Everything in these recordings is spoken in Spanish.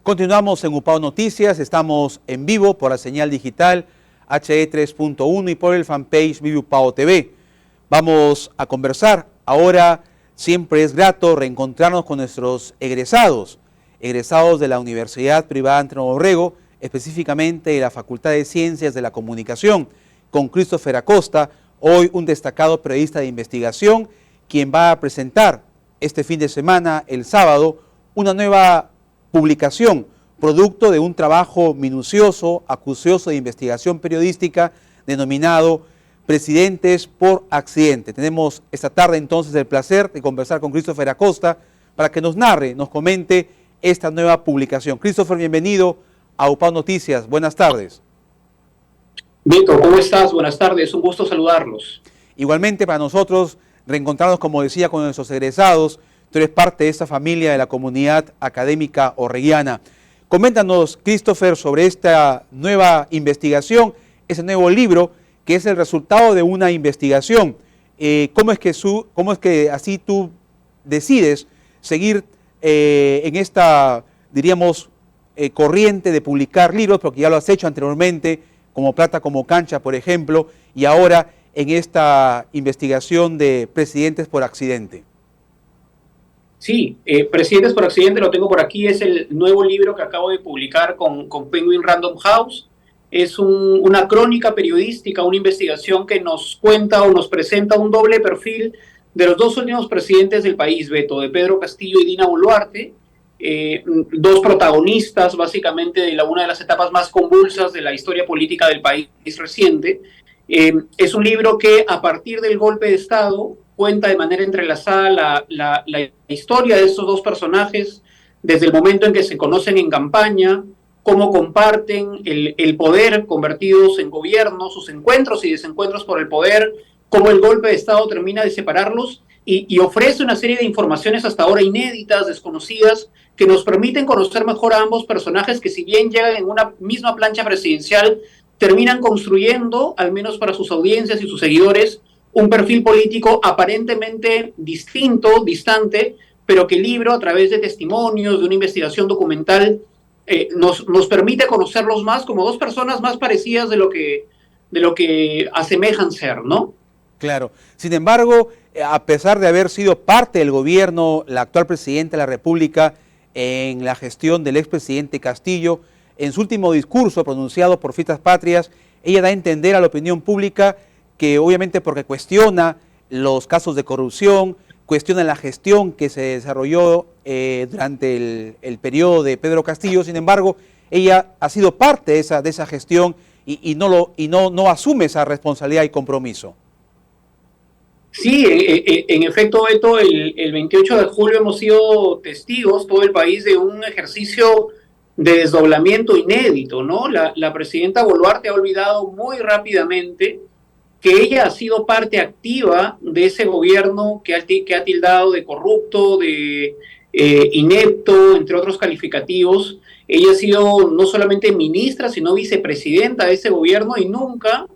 Continuamos en UPAO Noticias, estamos en vivo por la señal digital HE 3.1 y por el fanpage Vive UPAO TV. Vamos a conversar. Ahora siempre es grato reencontrarnos con nuestros egresados de la Universidad Privada Antonio Borrego, específicamente de la Facultad de Ciencias de la Comunicación, con Christopher Acosta, hoy un destacado periodista de investigación, quien va a presentar este fin de semana, el sábado, una nueva publicación, producto de un trabajo minucioso, acucioso de investigación periodística, denominado Presidentes por Accidente. Tenemos esta tarde entonces el placer de conversar con Christopher Acosta para que nos narre, nos comente esta nueva publicación. Christopher, bienvenido a UPAO Noticias. Buenas tardes. Beto, ¿cómo estás? Buenas tardes, un gusto saludarlos. Igualmente para nosotros, reencontrarnos, como decía, con nuestros egresados. Tú eres parte de esta familia de la comunidad académica orreguiana. Coméntanos, Christopher, sobre esta nueva investigación, ese nuevo libro, que es el resultado de una investigación. ¿Cómo es que así tú decides seguir en esta, diríamos, corriente de publicar libros, porque ya lo has hecho anteriormente, como Plata como Cancha, por ejemplo, y ahora en esta investigación de Presidentes por Accidente? Sí, Presidentes por Accidente lo tengo por aquí, es el nuevo libro que acabo de publicar con Penguin Random House. Es una crónica periodística, una investigación que nos cuenta o nos presenta un doble perfil de los dos últimos presidentes del país, Beto, de Pedro Castillo y Dina Boluarte, dos protagonistas básicamente de una de las etapas más convulsas de la historia política del país reciente. Es un libro que a partir del golpe de Estado cuenta de manera entrelazada la historia de estos dos personajes desde el momento en que se conocen en campaña, cómo comparten el poder convertidos en gobierno, sus encuentros y desencuentros por el poder, cómo el golpe de Estado termina de separarlos y ofrece una serie de informaciones hasta ahora inéditas, desconocidas, que nos permiten conocer mejor a ambos personajes que, si bien llegan en una misma plancha presidencial, terminan construyendo, al menos para sus audiencias y sus seguidores, un perfil político aparentemente distinto, distante, pero que el libro, a través de testimonios, de una investigación documental, nos permite conocerlos más como dos personas más parecidas de lo que asemejan ser, ¿no? Claro. Sin embargo, a pesar de haber sido parte del gobierno, la actual presidenta de la República, en la gestión del expresidente Castillo, en su último discurso pronunciado por Fiestas Patrias, ella da a entender a la opinión pública que, obviamente porque cuestiona los casos de corrupción, cuestiona la gestión que se desarrolló durante el periodo de Pedro Castillo. Sin embargo, ella ha sido parte de esa gestión y no asume esa responsabilidad y compromiso. Sí, en efecto, Beto, el 28 de julio hemos sido testigos, todo el país, de un ejercicio de desdoblamiento inédito, ¿no? La presidenta Boluarte ha olvidado muy rápidamente que ella ha sido parte activa de ese gobierno que ha tildado de corrupto, de inepto, entre otros calificativos. Ella ha sido no solamente ministra, sino vicepresidenta de ese gobierno y nunca,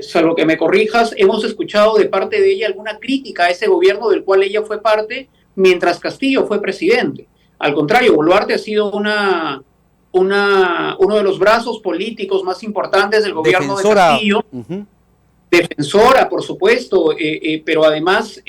salvo que me corrijas, hemos escuchado de parte de ella alguna crítica a ese gobierno del cual ella fue parte mientras Castillo fue presidente. Al contrario, Boluarte ha sido uno de los brazos políticos más importantes del gobierno de Castillo. Defensora, por supuesto, pero además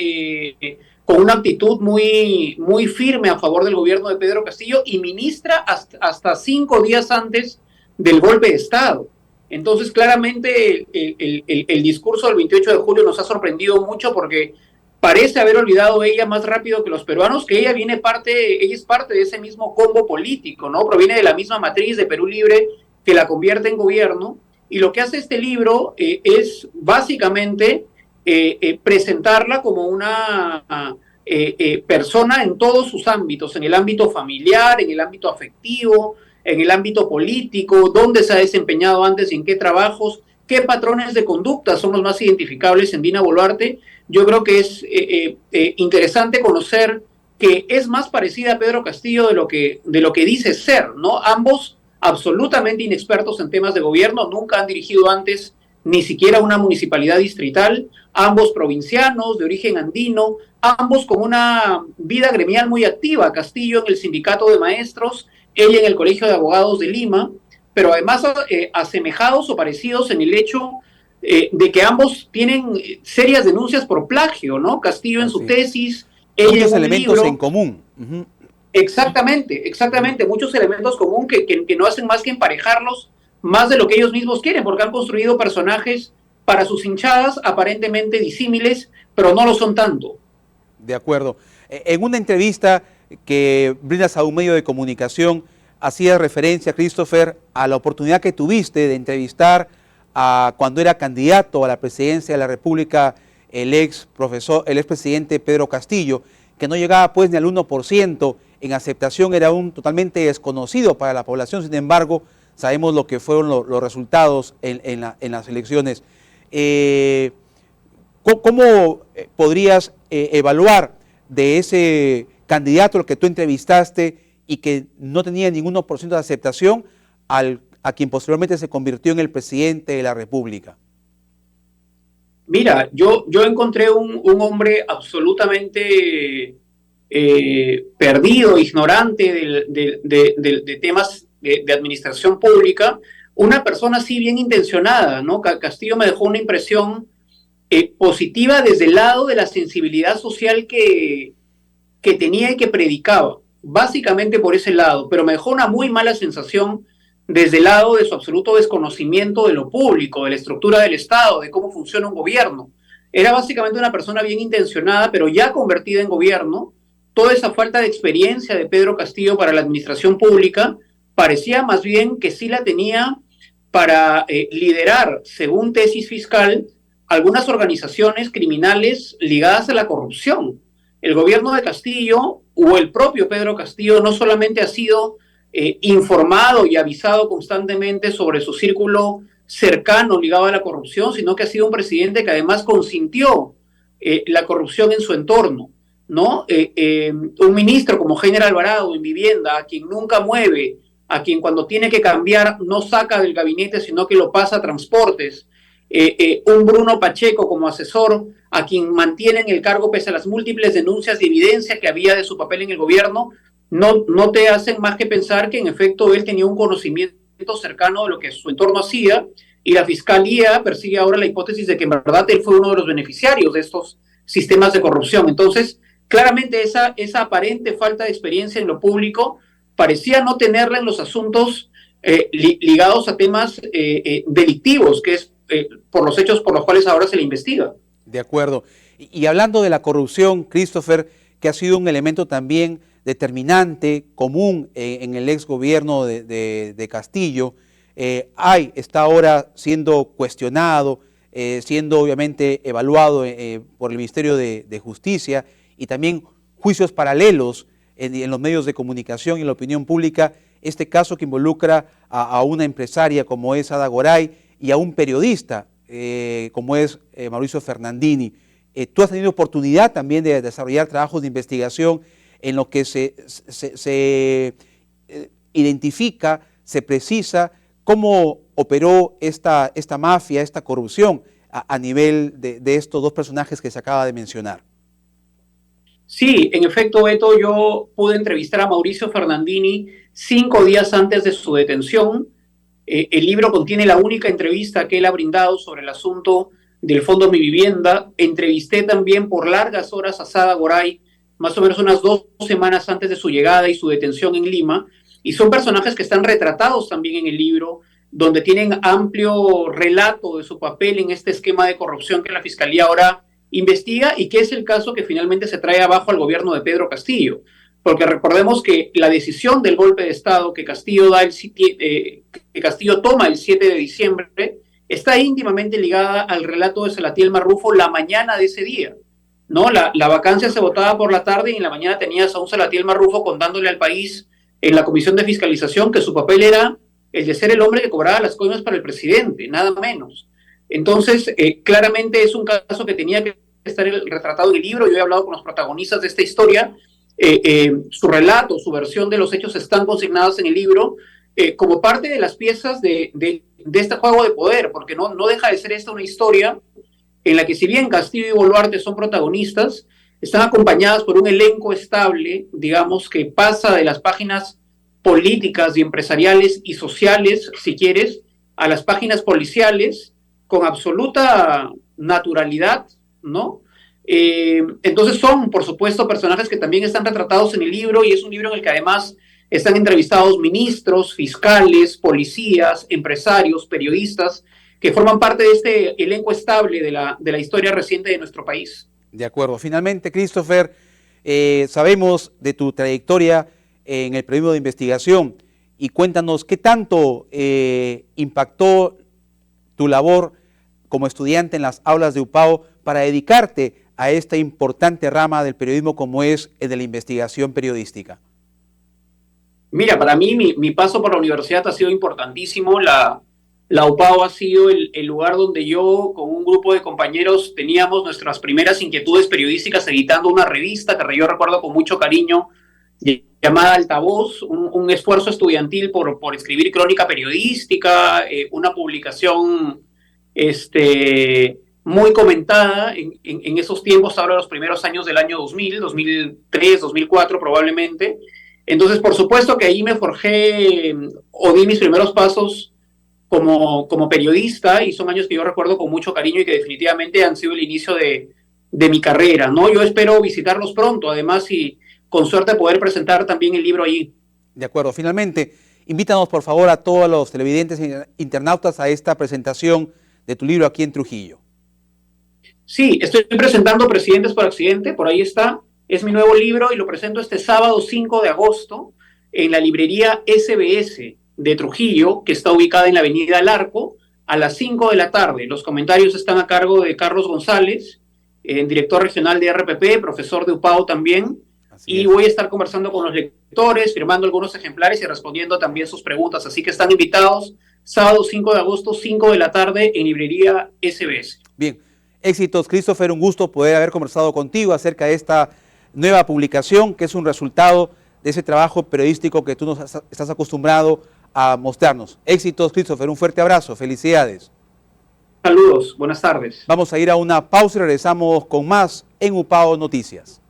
con una actitud muy, muy firme a favor del gobierno de Pedro Castillo y ministra hasta 5 días antes del golpe de Estado. Entonces, claramente, el discurso del 28 de julio nos ha sorprendido mucho porque parece haber olvidado ella más rápido que los peruanos que ella es parte de ese mismo combo político, ¿no? Proviene de la misma matriz de Perú Libre que la convierte en gobierno. Y lo que hace este libro es básicamente presentarla como una persona en todos sus ámbitos, en el ámbito familiar, en el ámbito afectivo, en el ámbito político, dónde se ha desempeñado antes y en qué trabajos, qué patrones de conducta son los más identificables en Dina Boluarte. Yo creo que es interesante conocer que es más parecida a Pedro Castillo de lo que dice ser, ¿no? Ambos absolutamente inexpertos en temas de gobierno, nunca han dirigido antes ni siquiera una municipalidad distrital, ambos provincianos de origen andino, ambos con una vida gremial muy activa, Castillo en el sindicato de maestros ella en el Colegio de Abogados de Lima, pero además asemejados o parecidos en el hecho de que ambos tienen serias denuncias por plagio, ¿no? Castillo en su Así. tesis, ella Muchos en un elementos en libro. común. Ujú. Exactamente, exactamente. Muchos elementos comunes que no hacen más que emparejarlos más de lo que ellos mismos quieren, porque han construido personajes para sus hinchadas aparentemente disímiles, pero no lo son tanto. De acuerdo. En una entrevista que brindas a un medio de comunicación, hacía referencia, Christopher, a la oportunidad que tuviste de entrevistar a cuando era candidato a la presidencia de la República el expresidente Pedro Castillo, que no llegaba pues ni al 1% en aceptación, era un totalmente desconocido para la población. Sin embargo, sabemos lo que fueron los resultados en las elecciones. ¿Cómo podrías evaluar de ese candidato al que tú entrevistaste y que no tenía ningún 1% de aceptación a quien posteriormente se convirtió en el presidente de la República? Mira, yo encontré un hombre absolutamente perdido, ignorante de temas de administración pública, una persona así bien intencionada, ¿no? Castillo me dejó una impresión positiva desde el lado de la sensibilidad social que tenía y que predicaba, básicamente por ese lado, pero me dejó una muy mala sensación desde el lado de su absoluto desconocimiento de lo público, de la estructura del Estado, de cómo funciona un gobierno. Era básicamente una persona bien intencionada, pero ya convertida en gobierno. Toda esa falta de experiencia de Pedro Castillo para la administración pública parecía más bien que sí la tenía para liderar, según tesis fiscal, algunas organizaciones criminales ligadas a la corrupción. El gobierno de Castillo o el propio Pedro Castillo no solamente ha sido informado y avisado constantemente sobre su círculo cercano ligado a la corrupción, sino que ha sido un presidente que además consintió la corrupción en su entorno, ¿no? Un ministro como Heiner Alvarado en vivienda, a quien nunca mueve, a quien cuando tiene que cambiar no saca del gabinete, sino que lo pasa a transportes, un Bruno Pacheco como asesor, a quien mantiene en el cargo pese a las múltiples denuncias y evidencia que había de su papel en el gobierno, no te hacen más que pensar que en efecto él tenía un conocimiento cercano de lo que su entorno hacía, y la fiscalía persigue ahora la hipótesis de que en verdad él fue uno de los beneficiarios de estos sistemas de corrupción. Entonces, claramente esa aparente falta de experiencia en lo público parecía no tenerla en los asuntos ligados a temas delictivos, que es por los hechos por los cuales ahora se le investiga. De acuerdo. Y hablando de la corrupción, Christopher, que ha sido un elemento también determinante, común en el ex gobierno de Castillo, está ahora siendo cuestionado, siendo obviamente evaluado por el Ministerio de Justicia, y también juicios paralelos en los medios de comunicación y en la opinión pública, este caso que involucra a una empresaria como es Ada Goray y a un periodista como es Mauricio Fernandini. Tú has tenido oportunidad también de desarrollar trabajos de investigación en lo que se identifica, se precisa cómo operó esta mafia, esta corrupción a nivel de estos dos personajes que se acaba de mencionar. Sí, en efecto, Beto, yo pude entrevistar a Mauricio Fernandini 5 días antes de su detención. El libro contiene la única entrevista que él ha brindado sobre el asunto del Fondo Mi Vivienda. Entrevisté también por largas horas a Sada Goray, más o menos unas 2 semanas antes de su llegada y su detención en Lima, y son personajes que están retratados también en el libro, donde tienen amplio relato de su papel en este esquema de corrupción que la Fiscalía ahora investiga y que es el caso que finalmente se trae abajo al gobierno de Pedro Castillo. Porque recordemos que la decisión del golpe de Estado que Castillo toma el 7 de diciembre está íntimamente ligada al relato de Salatiel Marrufo la mañana de ese día, ¿no? La vacancia se votaba por la tarde y en la mañana tenías a un Salatiel Marrufo contándole al país en la comisión de fiscalización que su papel era el de ser el hombre que cobraba las coimas para el presidente, nada menos. Entonces, claramente es un caso que tenía que estar retratado en el libro. Yo he hablado con los protagonistas de esta historia. Su relato, su versión de los hechos están consignadas en el libro como parte de las piezas de este juego de poder, porque no deja de ser esta una historia en la que, si bien Castillo y Boluarte son protagonistas, están acompañadas por un elenco estable, digamos, que pasa de las páginas políticas y empresariales y sociales, si quieres, a las páginas policiales con absoluta naturalidad, ¿no? Entonces son, por supuesto, personajes que también están retratados en el libro y es un libro en el que además están entrevistados ministros, fiscales, policías, empresarios, periodistas, que forman parte de este elenco estable de la historia reciente de nuestro país. De acuerdo. Finalmente, Christopher, sabemos de tu trayectoria en el periodismo de investigación y cuéntanos qué tanto impactó tu labor como estudiante en las aulas de UPAO para dedicarte a esta importante rama del periodismo como es el de la investigación periodística. Mira, para mí mi paso por la universidad ha sido importantísimo. La UPAO ha sido el lugar donde yo, con un grupo de compañeros, teníamos nuestras primeras inquietudes periodísticas editando una revista que yo recuerdo con mucho cariño, llamada Altavoz, un esfuerzo estudiantil por escribir crónica periodística, una publicación muy comentada en esos tiempos, ahora los primeros años del año 2000, 2003, 2004 probablemente. Entonces, por supuesto que ahí me forjé o di mis primeros pasos como periodista y son años que yo recuerdo con mucho cariño y que definitivamente han sido el inicio de mi carrera, ¿no? Yo espero visitarlos pronto, además, y con suerte poder presentar también el libro allí. De acuerdo. Finalmente, invítanos por favor a todos los televidentes e internautas a esta presentación de tu libro aquí en Trujillo. Sí, estoy presentando Presidentes por Accidente, por ahí está. Es mi nuevo libro y lo presento este sábado 5 de agosto en la librería SBS de Trujillo, que está ubicada en la avenida El Arco, a las 5 de la tarde. Los comentarios están a cargo de Carlos González, director regional de RPP, profesor de UPAO también, y voy a estar conversando con los lectores, firmando algunos ejemplares y respondiendo también sus preguntas. Así que están invitados sábado 5 de agosto, 5 de la tarde en librería SBS. Bien, éxitos, Christopher, un gusto poder haber conversado contigo acerca de esta nueva publicación que es un resultado de ese trabajo periodístico que tú nos estás acostumbrado a mostrarnos. Éxitos, Christopher, un fuerte abrazo, felicidades. Saludos, buenas tardes. Vamos a ir a una pausa y regresamos con más en UPAO Noticias.